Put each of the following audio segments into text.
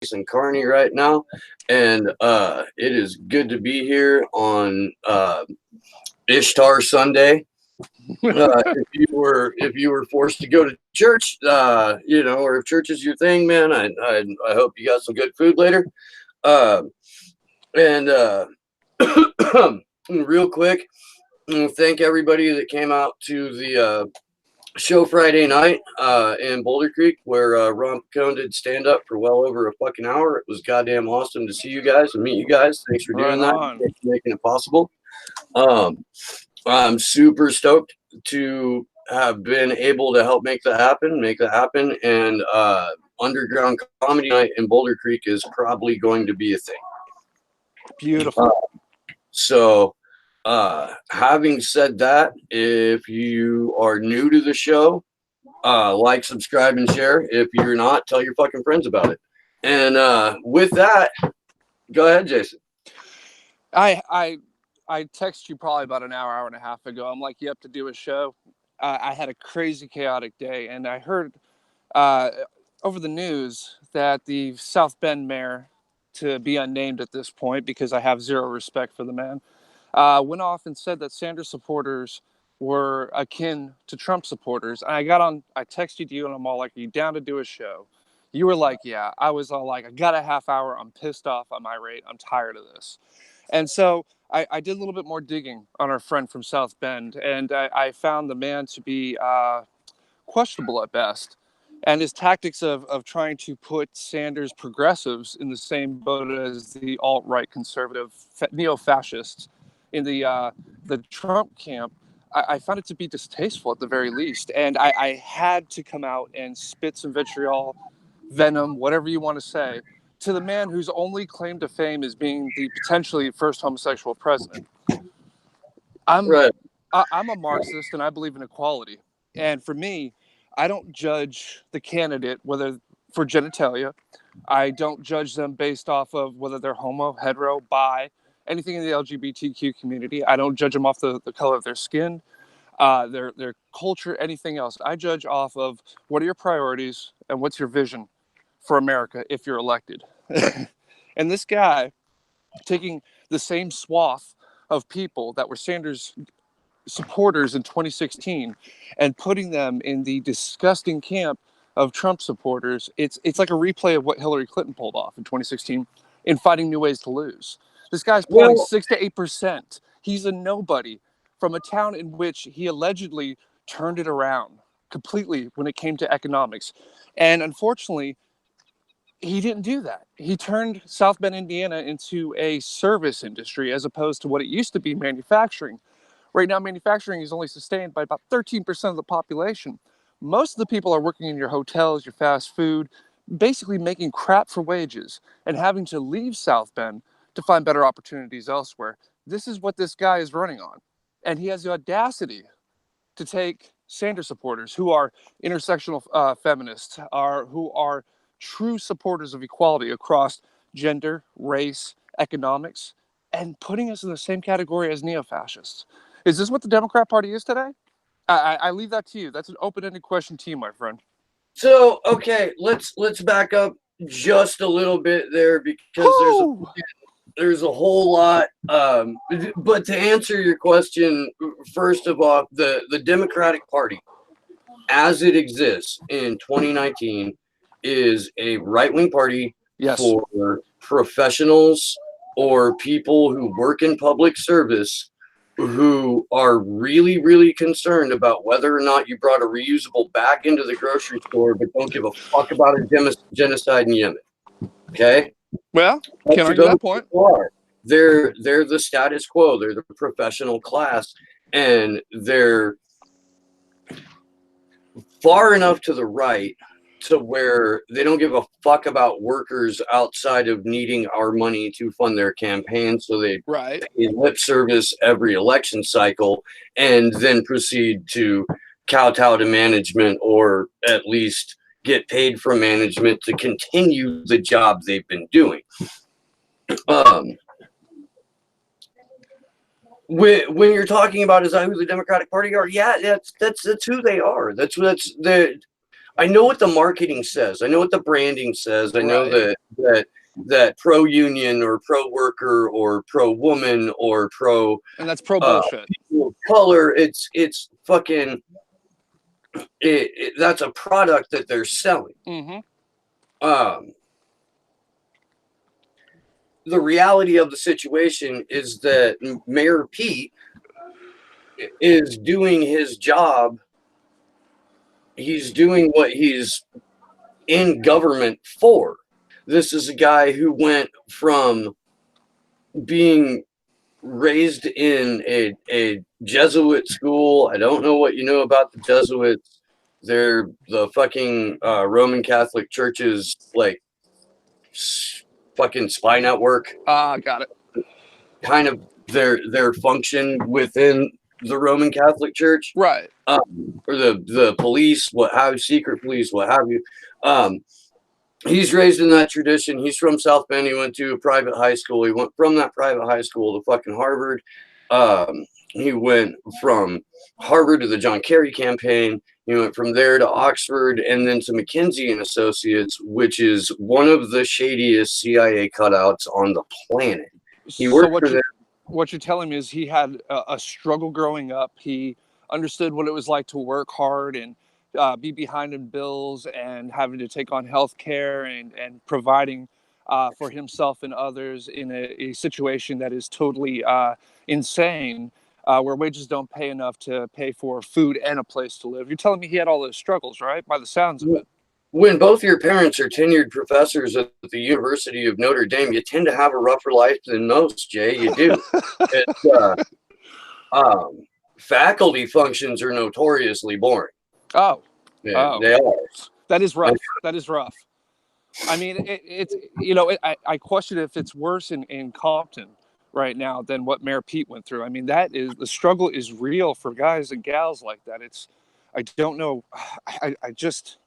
Jason Carney right now, and it is good to be here on Ishtar Sunday. If you were forced to go to church, or if church is your thing, man, I hope you got some good food later. And real quick, thank everybody that came out to the show Friday night in Boulder Creek, where Ron Picone did stand up for well over a fucking hour. It was goddamn awesome to see you guys and meet you guys. Thanks for doing that. Thanks for making it possible. I'm super stoked to have been able to help make that happen. And underground comedy night in Boulder Creek is probably going to be a thing. Beautiful. So having said that, if you are new to the show, like, subscribe, and share. If you're not, tell your fucking friends about it. And with that, go ahead, Jason. I texted you probably about an hour and a half ago. I'm like, you have to do a show. I had a crazy, chaotic day, and I heard over the news that the South Bend mayor, to be unnamed at this point because I have zero respect for the man, went off and said that Sanders supporters were akin to Trump supporters. And I texted you, and I'm all like, are you down to do a show? You were like, yeah. I was all like, I got a half hour. I'm pissed off. I'm irate. I'm tired of this. And so I did a little bit more digging on our friend from South Bend, and I found the man to be questionable at best. And his tactics of trying to put Sanders progressives in the same boat as the alt-right conservative neo-fascists in the Trump camp, I found it to be distasteful at the very least. And I had to come out and spit some vitriol, venom, whatever you want to say, to the man whose only claim to fame is being the potentially first homosexual president. I'm a Marxist, and I believe in equality. And for me, I don't judge the candidate whether for genitalia. I don't judge them based off of whether they're homo, hetero, bi, anything in the LGBTQ community. I don't judge them off the color of their skin, their culture, anything else. I judge off of what are your priorities and what's your vision for America if you're elected. And this guy taking the same swath of people that were Sanders supporters in 2016 and putting them in the disgusting camp of Trump supporters, it's like a replay of what Hillary Clinton pulled off in 2016 in finding new ways to lose. This guy's polling 6 to 8%. He's a nobody from a town in which he allegedly turned it around completely when it came to economics. And unfortunately, he didn't do that. He turned South Bend, Indiana into a service industry as opposed to what it used to be, manufacturing. Right now, manufacturing is only sustained by about 13% of the population. Most of the people are working in your hotels, your fast food, basically making crap for wages and having to leave South Bend to find better opportunities elsewhere. This is what this guy is running on. And he has the audacity to take Sanders supporters who are intersectional feminists, who are true supporters of equality across gender, race, economics, and putting us in the same category as neo-fascists. Is this what the Democrat Party is today? I leave that to you. That's an open-ended question to you, my friend. So, okay, let's back up just a little bit there because there's a whole lot. But to answer your question, first of all, the Democratic Party, as it exists in 2019, is a right-wing party for professionals or people who work in public service who are really, really concerned about whether or not you brought a reusable bag into the grocery store, but don't give a fuck about a genocide in Yemen. Okay? Well, can't argue that point. They're the status quo. They're the professional class, and they're far enough to the right to where they don't give a fuck about workers outside of needing our money to fund their campaign. So they pay lip service every election cycle and then proceed to kowtow to management, or at least get paid from management to continue the job they've been doing. When you're talking about, is that who the Democratic Party are? Yeah, that's who they are. I know what the marketing says. I know what the branding says. I know Right. that pro union or pro worker or pro woman or pro And that's pro bullshit. people of color. It's fucking. That's a product that they're selling. Mm-hmm. The reality of the situation is that Mayor Pete is doing his job. He's doing what he's in government for. This is a guy who went from being raised in a Jesuit school. I don't know what you know about the Jesuits. They're the fucking Roman Catholic Church's like fucking spy network. Got it. Kind of their function within the Roman Catholic Church, Right. or the police, what have secret police, what have you. He's raised in that tradition. He's from South Bend. He went to a private high school. He went from that private high school to fucking Harvard. He went from Harvard to the John Kerry campaign. He went from there to Oxford and then to McKinsey and Associates, which is one of the shadiest CIA cutouts on the planet. He So worked for them. what you're telling me is he had a struggle growing up. He understood what it was like to work hard and be behind in bills and having to take on health care and providing for himself and others in a situation that is totally insane, where wages don't pay enough to pay for food and a place to live. You're telling me he had all those struggles, right? By the sounds of it. When both your parents are tenured professors at the University of Notre Dame, you tend to have a rougher life than most, Jay. You do. It's, faculty functions are notoriously boring. Oh, They are. that is rough. That is rough. I mean, it's I question if it's worse in Compton right now than what Mayor Pete went through. I mean, the struggle is real for guys and gals like that. I don't know. I just,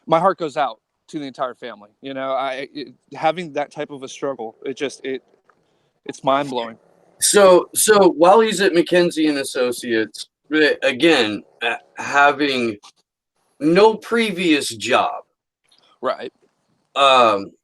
my heart goes out to the entire family. Having that type of a struggle, it's mind blowing. So while he's at McKinsey and Associates, again, having no previous job, Right.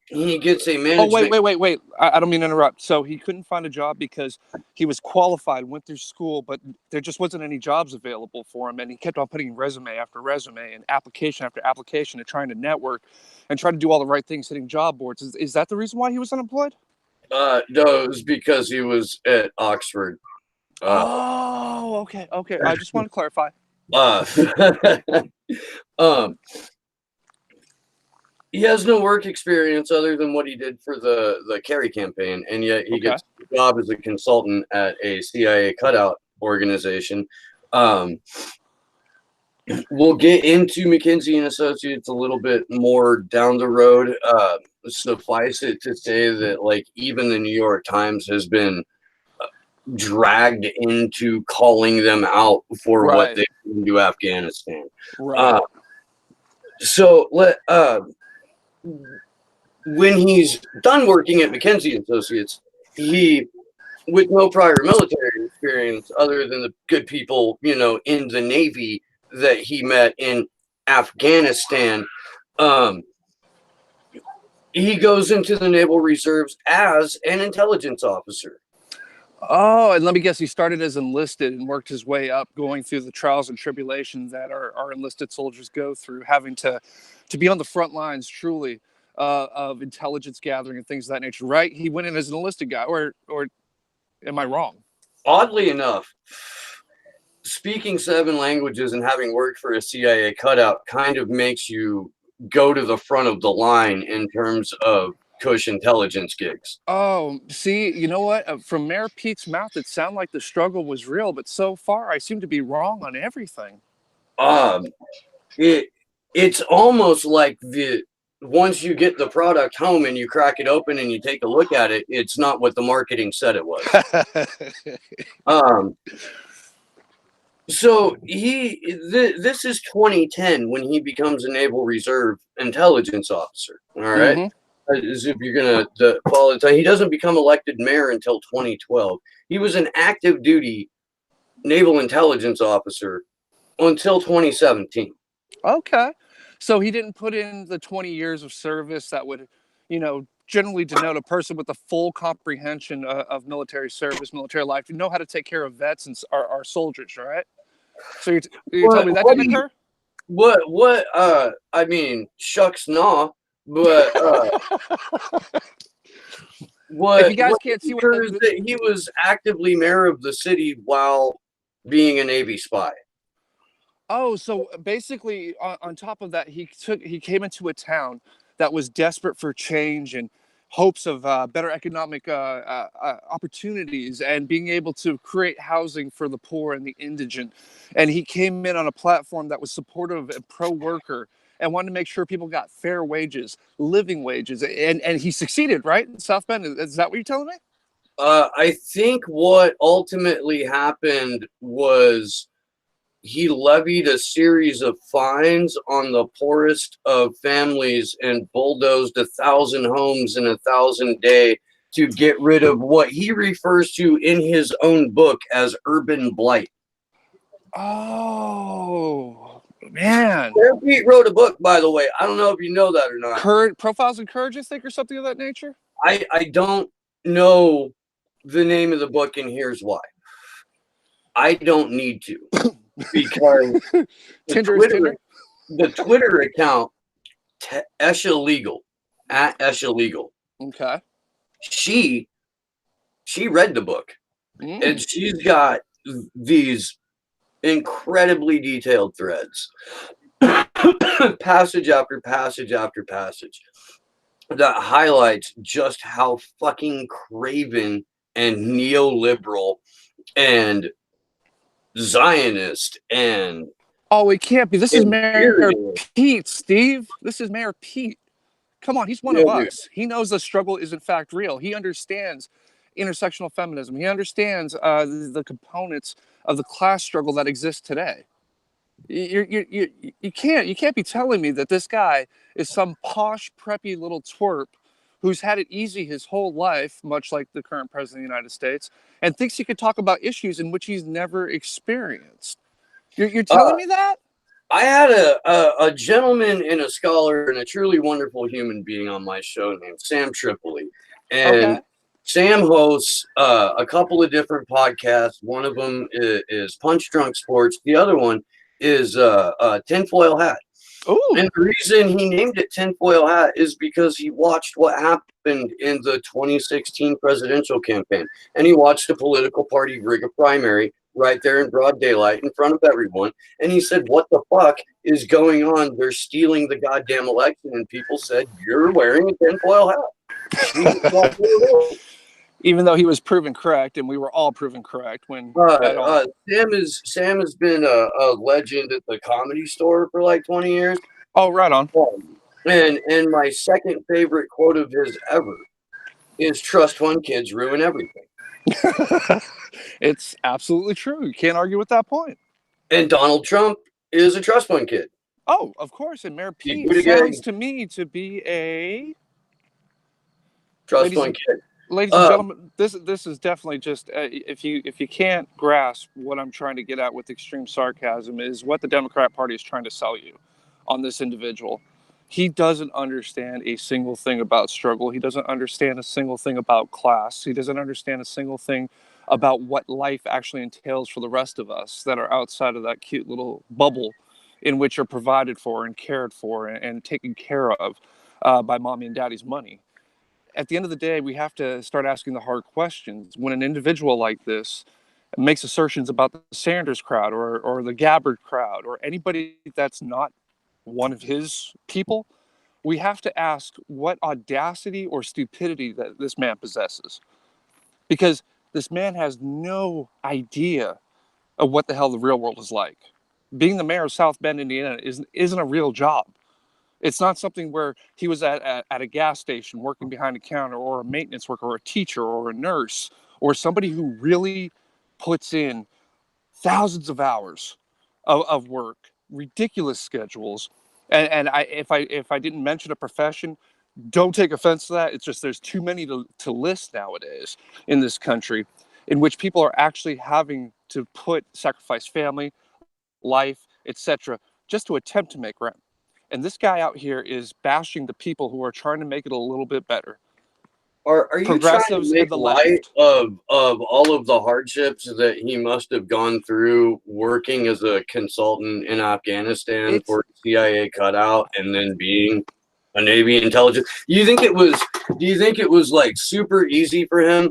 he gets a management. Oh, wait. I don't mean to interrupt. So he couldn't find a job because he was qualified, went through school, but there just wasn't any jobs available for him. And he kept on putting resume after resume and application after application and trying to network and try to do all the right things, hitting job boards. Is that the reason why he was unemployed? No, it was because he was at Oxford. Okay. I just want to clarify. He has no work experience other than what he did for the Kerry campaign, and yet he gets a job as a consultant at a CIA cutout organization. We'll get into McKinsey and Associates a little bit more down the road. Suffice it to say that, like, even the New York Times has been dragged into calling them out for what they did to Afghanistan. Right. When he's done working at McKinsey and Associates, he, with no prior military experience other than the good people, in the Navy that he met in Afghanistan, he goes into the Naval Reserves as an intelligence officer. Oh, and let me guess, he started as enlisted and worked his way up, going through the trials and tribulations that our enlisted soldiers go through, having to be on the front lines, truly, of intelligence gathering and things of that nature, right? He went in as an enlisted guy, or am I wrong? Oddly enough, speaking 7 languages and having worked for a CIA cutout kind of makes you go to the front of the line in terms of cush intelligence gigs. Oh, see, you know what? From Mayor Pete's mouth, it sounded like the struggle was real, but so far I seem to be wrong on everything. It's almost like once you get the product home and you crack it open and you take a look at it, it's not what the marketing said it was. So this is 2010 when he becomes a Naval Reserve intelligence officer. All right. Mm-hmm. As if you're gonna follow the time. He doesn't become elected mayor until 2012. He was an active duty naval intelligence officer until 2017. Okay. So he didn't put in the 20 years of service that would, generally denote a person with the full comprehension of military service, military life, to know how to take care of vets and our soldiers, right? So you're telling me that What didn't do you, occur? I mean, shucks, nah, but If you guys what can't see what occurs that he was actively mayor of the city while being a Navy spy. Oh, so basically, on top of that, he came into a town that was desperate for change and hopes of better economic opportunities and being able to create housing for the poor and the indigent. And he came in on a platform that was supportive and pro-worker and wanted to make sure people got fair wages, living wages, and he succeeded, right? In South Bend, is that what you're telling me? I think what ultimately happened was he levied a series of fines on the poorest of families and bulldozed 1,000 homes in 1,000 day to get rid of what he refers to in his own book as urban blight. Oh, man. Pete wrote a book, by the way. I don't know if you know that or not. Profiles in Courage, I think, or something of that nature? I don't know the name of the book, and here's why. I don't need to, because Tinder is Tinder. The Twitter account Esha Legal at Esha Legal. Okay. She read the book, and she's got these incredibly detailed threads, passage after passage after passage, that highlights just how fucking craven and neoliberal and Zionist and oh, it can't be. This is Mayor Pete, Steve. This is Mayor Pete. Come on, he's one of us. He knows the struggle is in fact real. He understands intersectional feminism. He understands the components of the class struggle that exists today. You can't be telling me that this guy is some posh, preppy little twerp who's had it easy his whole life, much like the current president of the United States, and thinks he could talk about issues in which he's never experienced. You're telling me that? I had a gentleman and a scholar and a truly wonderful human being on my show named Sam Tripoli. And Sam hosts a couple of different podcasts. One of them is Punch Drunk Sports. The other one is Tinfoil Hat. Ooh. And the reason he named it Tinfoil Hat is because he watched what happened in the 2016 presidential campaign. And he watched a political party rig a primary right there in broad daylight in front of everyone. And he said, what the fuck is going on? They're stealing the goddamn election. And people said, you're wearing a tinfoil hat. Even though he was proven correct, and we were all proven correct when Sam has been a legend at the Comedy Store for like 20 years. Oh, right on. And my second favorite quote of his ever is trust fund kids ruin everything. It's absolutely true. You can't argue with that point. And Donald Trump is a trust fund kid. Oh, of course. And Mayor Pete sounds to me to be a trust fund kid. Ladies and gentlemen, this is definitely just if you can't grasp what I'm trying to get at with extreme sarcasm is what the Democrat Party is trying to sell you on this individual. He doesn't understand a single thing about struggle. He doesn't understand a single thing about class. He doesn't understand a single thing about what life actually entails for the rest of us that are outside of that cute little bubble in which are provided for and cared for and taken care of by mommy and daddy's money. At the end of the day, we have to start asking the hard questions. When an individual like this makes assertions about the Sanders crowd or the Gabbard crowd or anybody that's not one of his people, we have to ask what audacity or stupidity that this man possesses. Because this man has no idea of what the hell the real world is like. Being the mayor of South Bend, Indiana isn't a real job. It's not something where he was at a gas station working behind a counter or a maintenance worker or a teacher or a nurse or somebody who really puts in thousands of hours of work, ridiculous schedules. And if I didn't mention a profession, don't take offense to that. It's just there's too many to list nowadays in this country in which people are actually having to sacrifice family, life, etc., just to attempt to make rent. And this guy out here is bashing the people who are trying to make it a little bit better. Are you trying to Progressives make and the light left. of all of the hardships that he must have gone through working as a consultant in Afghanistan It's for CIA cutout and then being a Navy intelligence? Do you think it was like super easy for him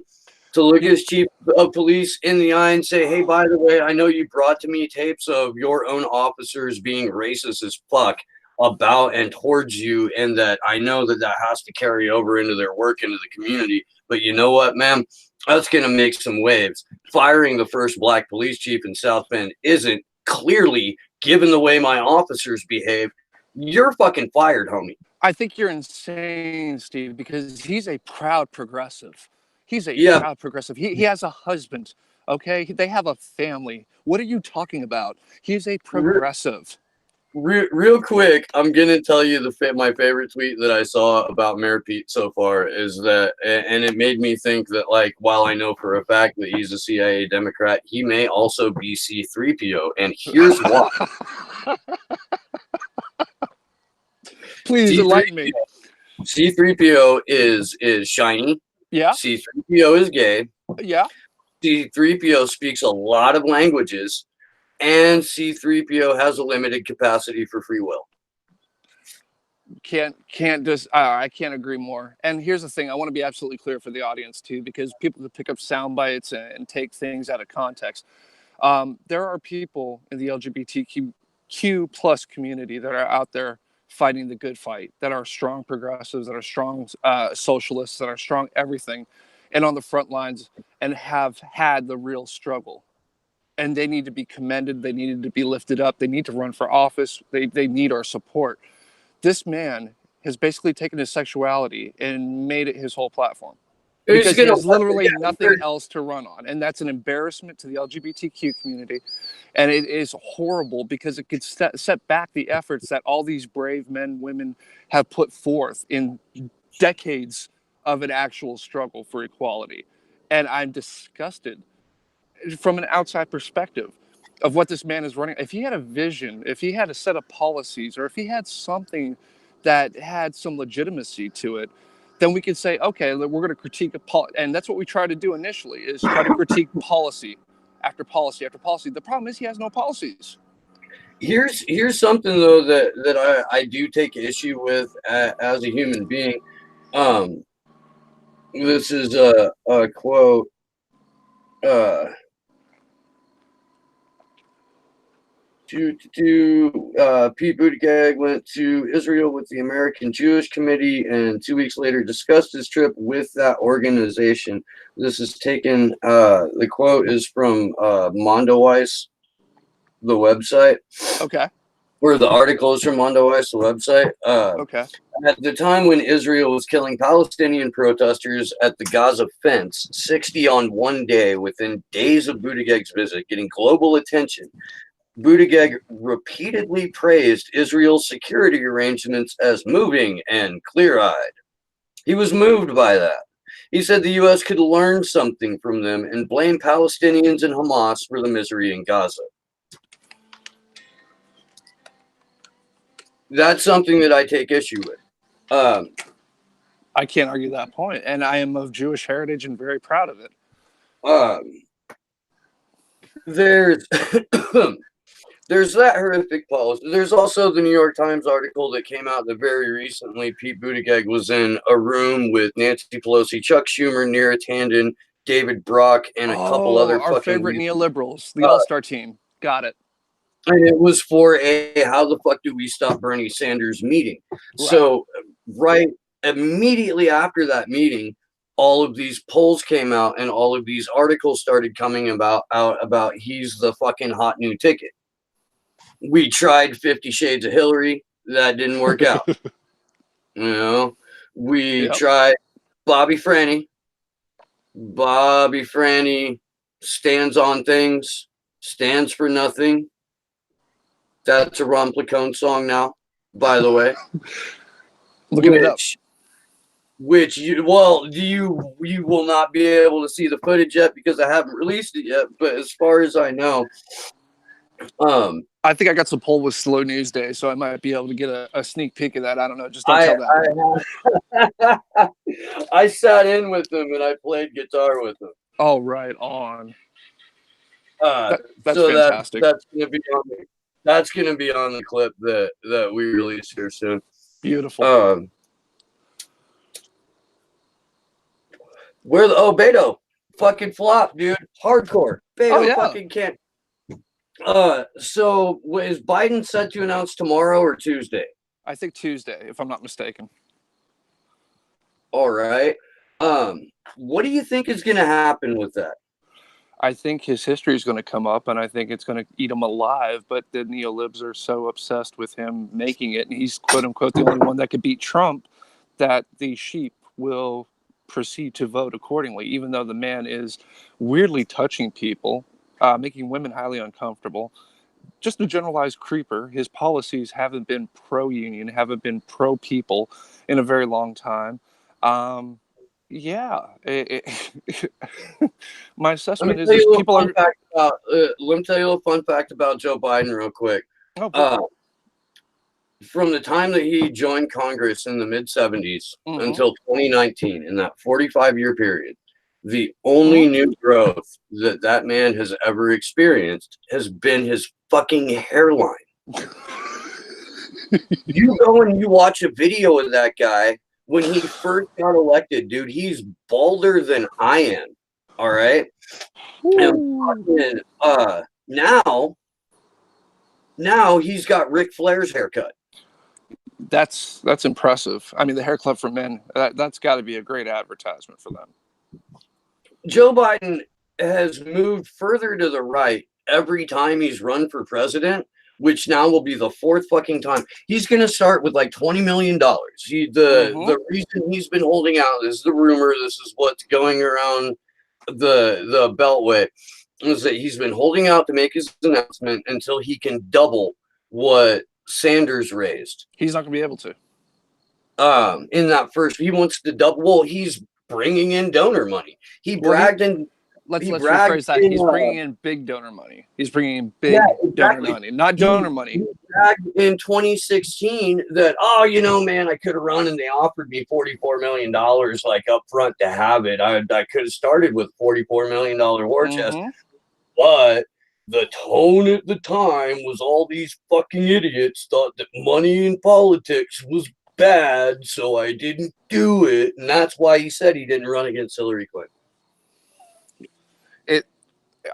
to look you, his chief of police in the eye and say, "Hey, by the way, I know you brought to me tapes of your own officers being racist as fuck about and towards you, and that I know that that has to carry over into their work into the community. But you know what, man? That's going to make some waves. Firing the first black police chief in South Bend isn't clearly, given the way my officers behave. You're fucking fired, homie." I think you're insane, Steve, because he's a proud progressive. He's a Yeah, proud progressive. He has a husband. Okay, they have a family. What are you talking about? He's a progressive. real quick, I'm gonna tell you my favorite tweet that I saw about Mayor Pete so far is that, and it made me think that, like, while I know for a fact that he's a CIA Democrat, he may also be C-3PO, and here's why. Please enlighten me. C-3PO is shiny. Yeah, C-3PO is gay. yeah. C-3PO speaks a lot of languages, and C-3PO has a limited capacity for free will. Can't just I can't agree more. And here's the thing, I want to be absolutely clear for the audience too, because people could pick up sound bites and take things out of context. There are people in the LGBTQ plus community that are out there fighting the good fight, that are strong progressives, that are strong socialists, that are strong everything, and on the front lines and have had the real struggle. And they need to be commended. They needed to be lifted up. They need to run for office. They need our support. This man has basically taken his sexuality and made it his whole platform He's because he gonna, has literally yeah, nothing else to run on. And that's an embarrassment to the LGBTQ community. And it is horrible because it could set back the efforts that all these brave men, women have put forth in decades of an actual struggle for equality. And I'm disgusted from an outside perspective of what this man is running. If he had a vision, if he had a set of policies, or if he had something that had some legitimacy to it, then we could say, okay, we're going to critique and that's what we try to do initially, is try to critique policy after policy after policy. The problem is he has no policies. here's something though that I do take issue with as a human being. Um, this is a quote. Uh, Pete Buttigieg went to Israel with the American Jewish Committee and 2 weeks later discussed his trip with that organization. This is taken, the quote is from Mondoweiss, the website. Okay. Or the article is from Mondoweiss, the website. Okay. At the time when Israel was killing Palestinian protesters at the Gaza fence, 60 on one day within days of Buttigieg's visit, getting global attention, Buttigieg repeatedly praised Israel's security arrangements as moving and clear-eyed. He was moved by that. He said the U.S. could learn something from them and blame Palestinians and Hamas for the misery in Gaza. That's something that I take issue with. I can't argue that point, and I am of Jewish heritage and very proud of it. There's there's that horrific policy. There's also the New York Times article that came out that very recently Pete Buttigieg was in a room with Nancy Pelosi, Chuck Schumer, Neera Tanden, David Brock, and a couple other Our fucking favorite neoliberals, the All-Star team. Got it. And it was for a how the fuck do we stop Bernie Sanders meeting. Right. So right immediately after that meeting, all of these polls came out and all of these articles started coming out about he's the fucking hot new ticket. We tried 50 Shades of Hillary. That didn't work out. We tried Bobby Franny. Bobby Franny stands on things, stands for nothing. That's a Ron Placone song now, by the way. Looking it up. Which you will not be able to see the footage yet because I haven't released it yet. But as far as I know, I think I got some poll with Slow News Day, so I might be able to get a sneak peek of that. I don't know. Just don't tell that. I sat in with him and I played guitar with him. Oh, right on. That's So fantastic. that's gonna be on the clip that we release here soon. Beautiful. Beto fucking flop, dude, hardcore. Beto yeah. fucking can't. So is Biden set to announce tomorrow or Tuesday? I think Tuesday, if I'm not mistaken. All right. What do you think is going to happen with that? I think his history is going to come up, and I think it's going to eat him alive. But the neolibs are so obsessed with him making it, and he's quote unquote the only one that could beat Trump, that the sheep will proceed to vote accordingly, even though the man is weirdly touching people, making women highly uncomfortable. Just a generalized creeper. His policies haven't been pro-union, haven't been pro-people in a very long time. Yeah, my assessment is people are. Let me tell you a fun fact about Joe Biden real quick. From the time that he joined Congress in the mid-70s until 2019, in that 45-year period, the only new growth that man has ever experienced has been his fucking hairline. You go and you watch a video of that guy when he first got elected, dude, he's balder than I am. All right. And now he's got Ric Flair's haircut. That's impressive. I mean, the hair club for men, that's got to be a great advertisement for them. Joe Biden has moved further to the right every time he's run for president, which now will be the fourth fucking time. He's going to start with like $20 million. The reason he's been holding out, this is the rumor, this is what's going around the Beltway, is that he's been holding out to make his announcement until he can double what Sanders raised. He's not going to be able to. In that first, he wants to double. Well, he's bringing in donor money. He bragged in. Let's rephrase that. He's bringing in big donor money. He's bringing in big donor money, not donor money. He bragged in 2016 that, man, I could have run and they offered me $44 million like up front to have it. I could have started with $44 million war chest, but the tone at the time was all these fucking idiots thought that money in politics was bad, so I didn't do it, and that's why he said he didn't run against Hillary Clinton.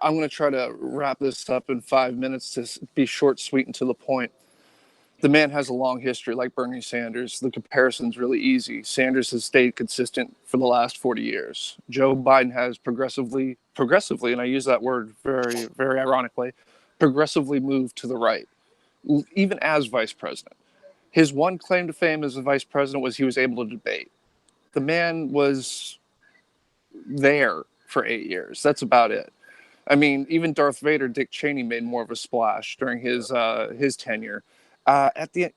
I'm going to try to wrap this up in 5 minutes to be short, sweet, and to the point. The man has a long history, like Bernie Sanders. The comparison's really easy. Sanders has stayed consistent for the last 40 years. Joe Biden has progressively, and I use that word very, very ironically, progressively moved to the right, even as vice president. His one claim to fame as a vice president was he was able to debate. The man was there for 8 years. That's about it. I mean, even Darth Vader, Dick Cheney, made more of a splash during his tenure. The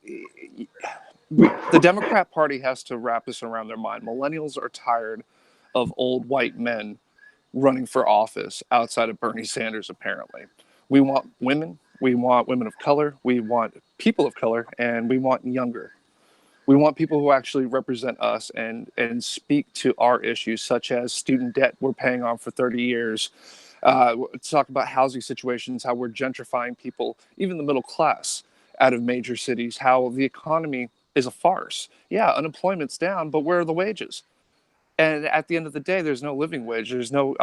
Democrat Party has to wrap this around their mind. Millennials are tired of old white men running for office outside of Bernie Sanders, apparently. We want women. We want women of color. We want people of color. And we want younger. We want people who actually represent us and speak to our issues, such as student debt we're paying on for 30 years. Talk about housing situations, how we're gentrifying people, even the middle class, out of major cities, how the economy is a farce. Yeah, unemployment's down, but where are the wages? And at the end of the day, there's no living wage. There's no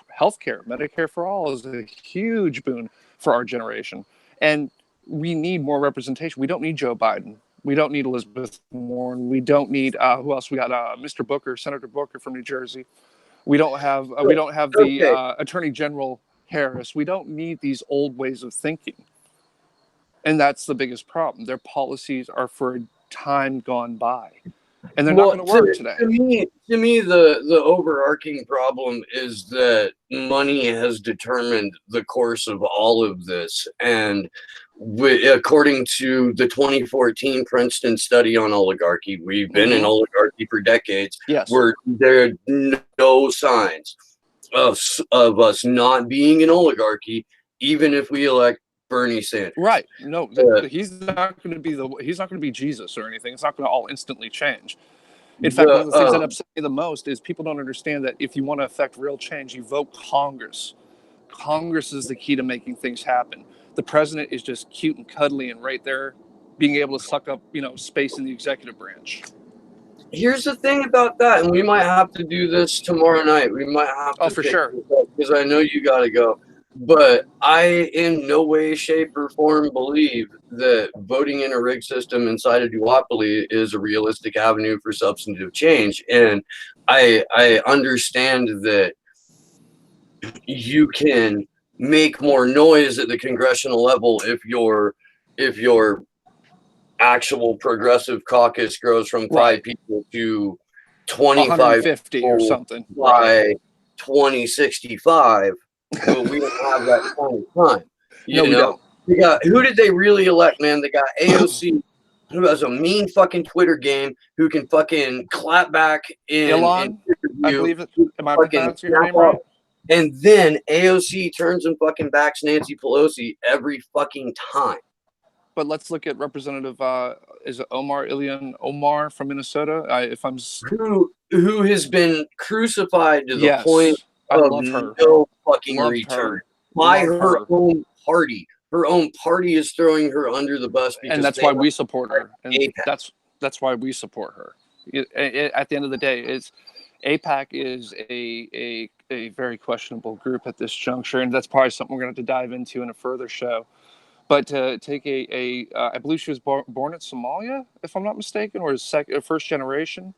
health care. Medicare for all is a huge boon for our generation. And we need more representation. We don't need Joe Biden. We don't need Elizabeth Warren. We don't need, who else? We got Mr. Booker, Senator Booker from New Jersey. We don't have the Attorney General Harris. We don't need these old ways of thinking. And that's the biggest problem. Their policies are for a time gone by. And they're not going to work today. To me, the overarching problem is that money has determined the course of all of this. And according to the 2014 Princeton study on oligarchy, we've been in oligarchy for decades. Yes. Where there are no signs of us not being an oligarchy, even if we elect Bernie Sanders. Right. No, he's not going to be Jesus or anything. It's not going to all instantly change. In fact, one of the things that upset me the most is people don't understand that if you want to affect real change, you vote Congress. Congress is the key to making things happen. The president is just cute and cuddly and right there being able to suck up, space in the executive branch. Here's the thing about that, and we might have to do this tomorrow night. We might have to for sure, because I know you got to go. But I, in no way, shape, or form, believe that voting in a rigged system inside a duopoly is a realistic avenue for substantive change. And I understand that you can make more noise at the congressional level if your actual progressive caucus grows from 5 people to 25 or something by 2065. But we don't have that kind of time. You know, we got, who did they really elect, man? They got AOC, who has a mean fucking Twitter game, who can fucking clap back in Elon, I believe it. Am I pronouncing your name right? And then AOC turns and fucking backs Nancy Pelosi every fucking time. But let's look at Representative, is it Omar from Minnesota? Who has been crucified to the point of no fucking return by her own party. Her own party is throwing her under the bus, and that's why we support her. And that's why we support her. At the end of the day, AIPAC is a very questionable group at this juncture, and that's probably something we're going to have to dive into in a further show. But to take I believe she was born in Somalia, if I'm not mistaken, or first generation,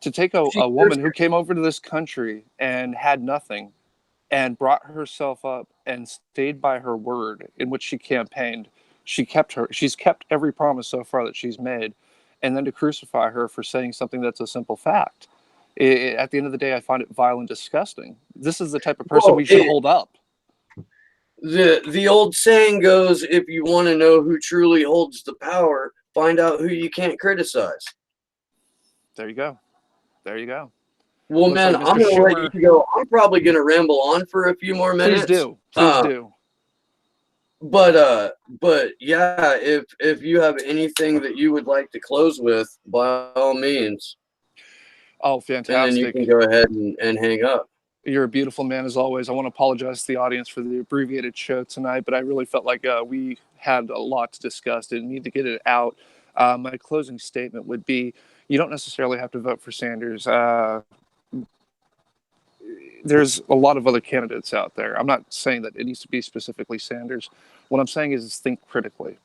to take a woman who came over to this country and had nothing and brought herself up and stayed by her word in which she campaigned. She's kept every promise so far that she's made. And then to crucify her for saying something that's a simple fact. At the end of the day, I find it vile and disgusting. This is the type of person we should hold up. The old saying goes, if you want to know who truly holds the power, find out who you can't criticize. There you go. Well, looks man, like I'm going to let you go. I'm probably going to ramble on for a few more minutes. Please do. But yeah, if you have anything that you would like to close with, by all means. Oh, fantastic. And then you can go ahead and hang up. You're a beautiful man, as always. I want to apologize to the audience for the abbreviated show tonight, but I really felt like we had a lot to discuss and need to get it out. My closing statement would be, you don't necessarily have to vote for Sanders. There's a lot of other candidates out there. I'm not saying that it needs to be specifically Sanders. What I'm saying is think critically.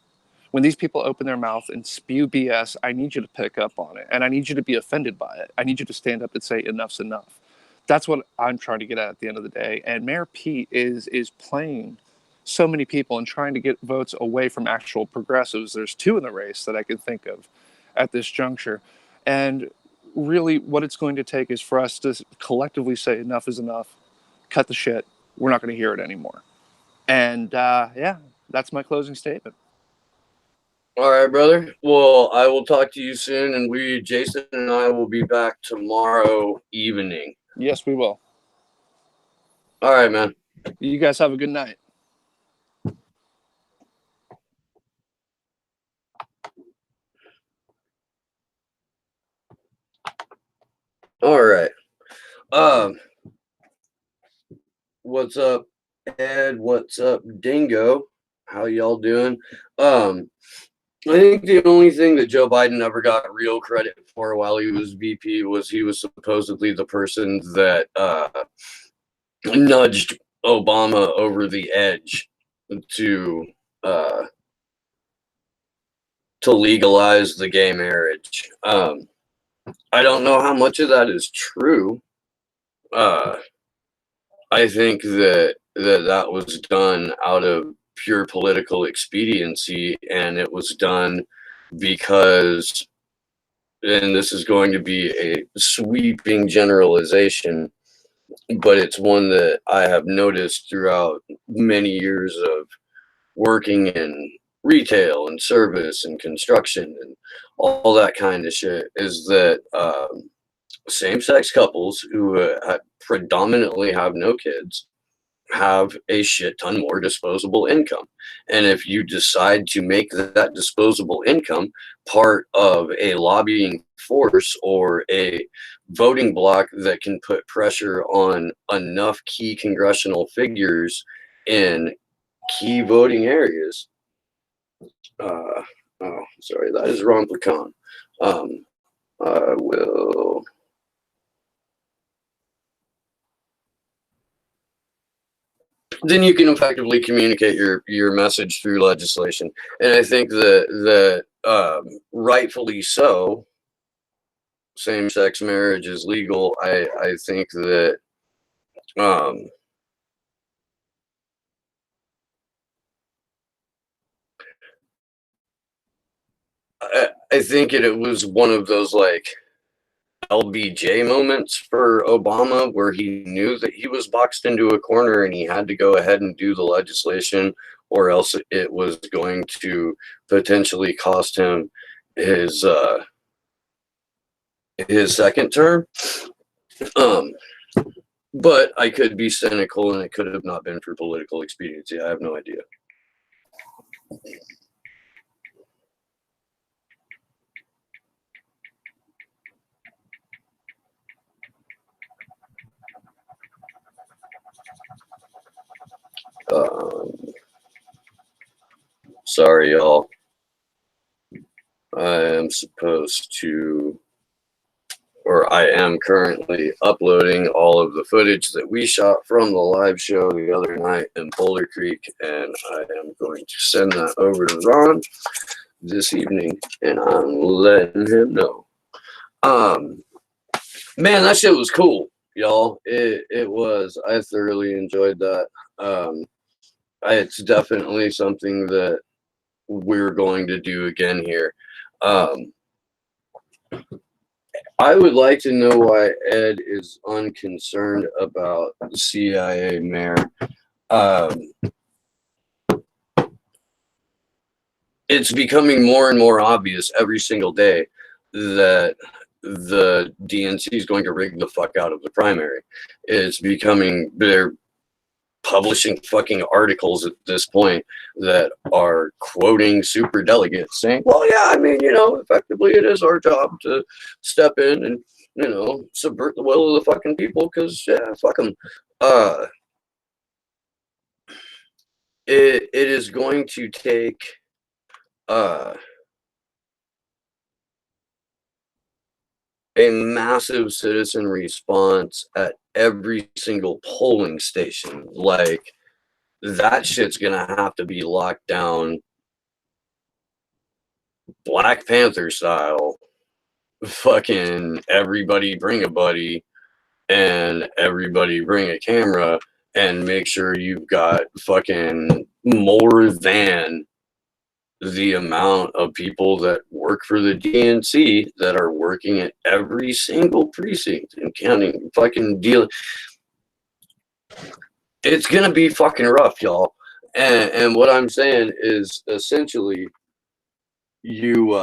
When these people open their mouth and spew BS, I need you to pick up on it, and I need you to be offended by it. I need you to stand up and say enough's enough. That's what I'm trying to get at the end of the day. And Mayor Pete is playing so many people and trying to get votes away from actual progressives. There's 2 in the race that I can think of at this juncture. And really what it's going to take is for us to collectively say enough is enough, cut the shit. We're not going to hear it anymore. And that's my closing statement. All right, brother. Well, I will talk to you soon. And Jason and I will be back tomorrow evening. Yes, we will. All right, man. You guys have a good night. All right. What's up, Ed? What's up, Dingo? How y'all doing? I think the only thing that Joe Biden ever got real credit for while he was VP was he was supposedly the person that nudged Obama over the edge to legalize the gay marriage. I don't know how much of that is true. I think that was done out of pure political expediency, and it was done because, and this is going to be a sweeping generalization, but it's one that I have noticed throughout many years of working in retail and service and construction and all that kind of shit, is that same-sex couples who predominantly have no kids have a shit ton more disposable income. And if you decide to make that disposable income part of a lobbying force or a voting bloc that can put pressure on enough key congressional figures in key voting areas. Oh, sorry, that is wrong pecan. I will. Then you can effectively communicate your message through legislation, and I think that rightfully so, same-sex marriage is legal. I think that um, I think it was one of those like LBJ moments for Obama where he knew that he was boxed into a corner and he had to go ahead and do the legislation, or else it was going to potentially cost him his second term. Um, but I could be cynical, and it could have not been for political expediency. I have no idea. Um, Sorry, y'all. I am supposed to, or I am currently uploading all of the footage that we shot from the live show the other night in Boulder Creek, and I am going to send that over to Ron this evening, and I'm letting him know. Man, that shit was cool, y'all. It was. I thoroughly enjoyed that. It's definitely something that we're going to do again here. I would like to know why Ed is unconcerned about the CIA mayor. It's becoming more and more obvious every single day that the DNC is going to rig the fuck out of the primary. It's becoming, they're publishing fucking articles at this point that are quoting super delegates saying, well, yeah, I mean, effectively it is our job to step in and, subvert the will of the fucking people because, yeah, fuck them. It is going to take a massive citizen response at every single polling station. Like, that shit's gonna have to be locked down Black Panther style. Fucking everybody bring a buddy and everybody bring a camera and make sure you've got fucking more than the amount of people that work for the DNC that are working at every single precinct and counting fucking deal. It's gonna be fucking rough, y'all. And what I'm saying is essentially you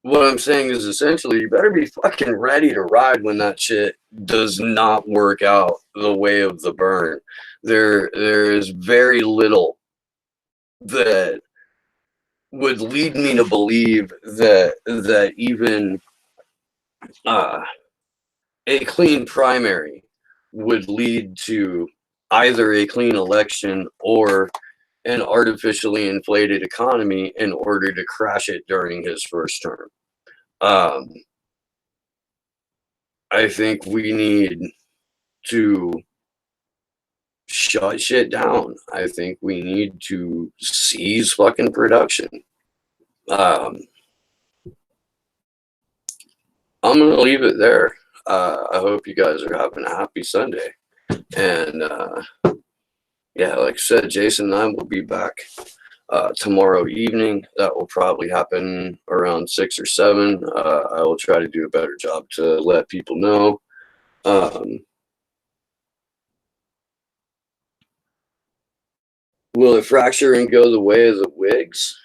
you better be fucking ready to ride when that shit does not work out the way of the burn. There is very little that would lead me to believe that even a clean primary would lead to either a clean election or an artificially inflated economy in order to crash it during his first term. I think we need to shut shit down. I think we need to seize fucking production. I'm gonna leave it there. I hope you guys are having a happy Sunday. And yeah, like I said, Jason and I will be back tomorrow evening. That will probably happen around 6 or 7. I will try to do a better job to let people know. Will it fracture and go the way of the Whigs?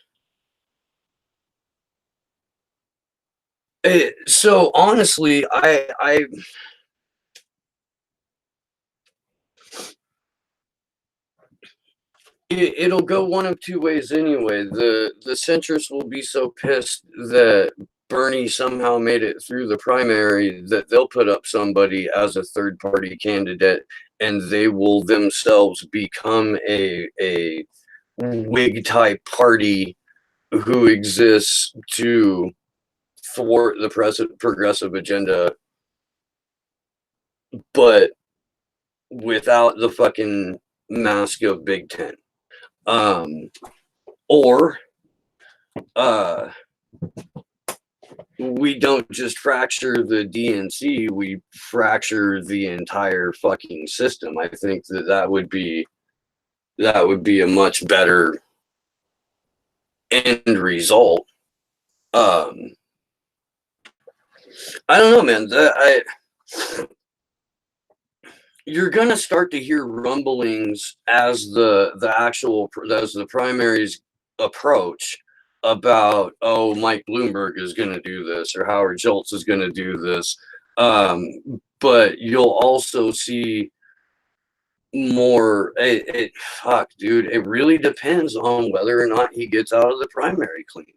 So honestly, it'll go one of two ways anyway. The centrists will be so pissed that Bernie somehow made it through the primary that they'll put up somebody as a third party candidate, and they will themselves become a Whig type party who exists to thwart the progressive agenda, but without the fucking mask of Big Ten. Or we don't just fracture the DNC, we fracture the entire fucking system. I think that would be a much better end result. I don't know, man. You're gonna start to hear rumblings as the primaries approach about, oh, Mike Bloomberg is gonna do this or Howard Schultz is gonna do this, but you'll also see more. Fuck, dude. It really depends on whether or not he gets out of the primary clean.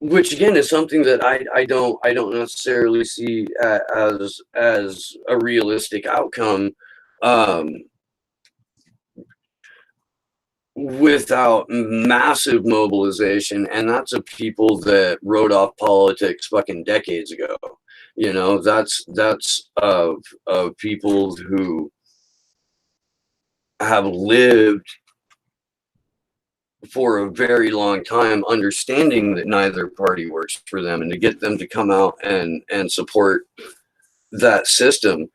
Which again is something that I don't necessarily see as a realistic outcome, without massive mobilization, and that's of people that wrote off politics fucking decades ago. You know, that's of people who have lived for a very long time understanding that neither party works for them, and to get them to come out and support that system.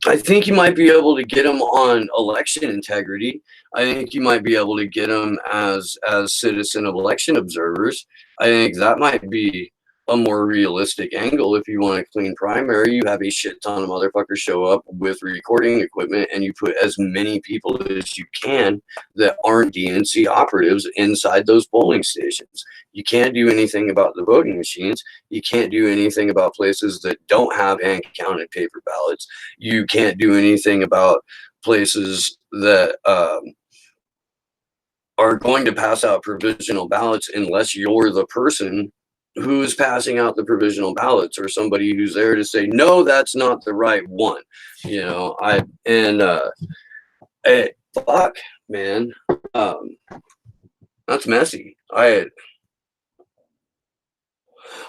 I think you might be able to get them on election integrity. I think you might be able to get them as citizen election observers. I think that might be a more realistic angle. If you want a clean primary, you have a shit ton of motherfuckers show up with recording equipment, and you put as many people as you can that aren't DNC operatives inside those polling stations. You can't do anything about the voting machines. You can't do anything about places that don't have hand counted paper ballots. You can't do anything about places that are going to pass out provisional ballots unless you're the person who's passing out the provisional ballots, or somebody who's there to say, no, that's not the right one. You know, fuck, man. That's messy. I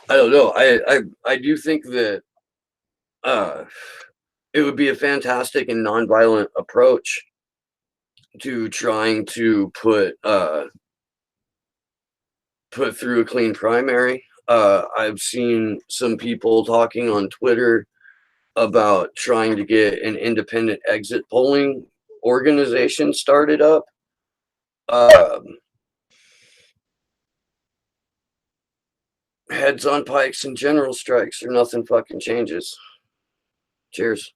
don't know. I do think that it would be a fantastic and nonviolent approach to trying to put through a clean primary. I've seen some people talking on Twitter about trying to get an independent exit polling organization started up. Heads on pikes and general strikes, or nothing fucking changes. Cheers.